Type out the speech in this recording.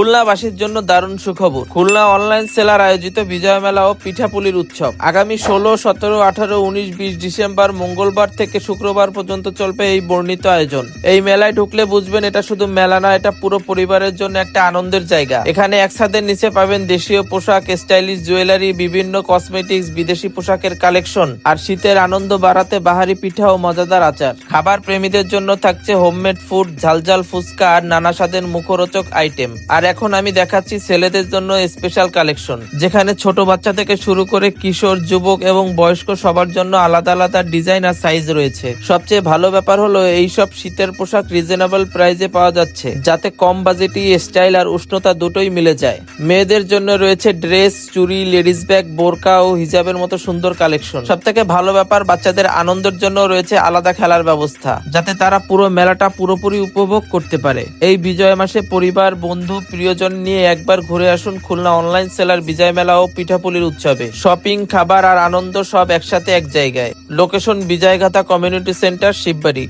খুলনাবাসীর জন্য দারুণ সুখবর। খুলনা অনলাইন সেলার আয়োজিত বিজয় মেলা ও পিঠাপুলির উৎসব আগামী 16, 17, 18, 19, 20 ডিসেম্বর মঙ্গলবার থেকে শুক্রবার পর্যন্ত চলবে এই বর্ণিত আয়োজন। এই মেলায় ঢুকলে বুঝবেন এটা শুধু মেলা না, এটা পুরো পরিবারের জন্য একটা আনন্দের জায়গা। এখানে এক ছাদের নিচে পাবেন দেশীয় পোশাক, স্টাইলিশ জুয়েলারি, বিভিন্ন কসমেটিক্স, বিদেশি পোশাকের কালেকশন আর শীতের আনন্দ বাড়াতে বাহারি পিঠা ও মজাদার আচার। খাবার প্রেমীদের জন্য থাকছে হোমমেড ফুড, ঝালঝাল ফুচকা আর নানা স্বাদের মুখরোচক আইটেম। আর এখন আমি দেখাচ্ছি ছেলেদের জন্য স্পেশাল কালেকশন, যেখানে ছোট বাচ্চা থেকে শুরু করে কিশোর, যুবক এবং বয়স্ক সবার জন্য আলাদা আলাদা ডিজাইন আর সাইজ রয়েছে। সবচেয়ে ভালো ব্যাপার হলো এইসব শীতের পোশাক রিজনেবল প্রাইসে পাওয়া যাচ্ছে, যাতে কম বাজেটই স্টাইল আর উষ্ণতা দুটোই মিলে যায়। মেয়েদের জন্য রয়েছে ড্রেস, চুড়ি, লেডিস ব্যাগ, বোরকা ও হিজাবের মতো সুন্দর কালেকশন। সব থেকে ভালো ব্যাপার, বাচ্চাদের আনন্দের জন্য রয়েছে আলাদা খেলার ব্যবস্থা, যাতে তারা পুরো মেলাটা পুরোপুরি উপভোগ করতে পারে। এই বিজয় মাসে পরিবার, বন্ধু, প্রিয়জন নিয়ে একবার ঘুরে আসুন খুলনা অনলাইন সেলার বিজয় মেলা ও পিঠাপুলির উৎসবে। শপিং, খাবার আর আনন্দ সব একসাথে এক জায়গায়। Location Bijoygatha community centre, Shibbari.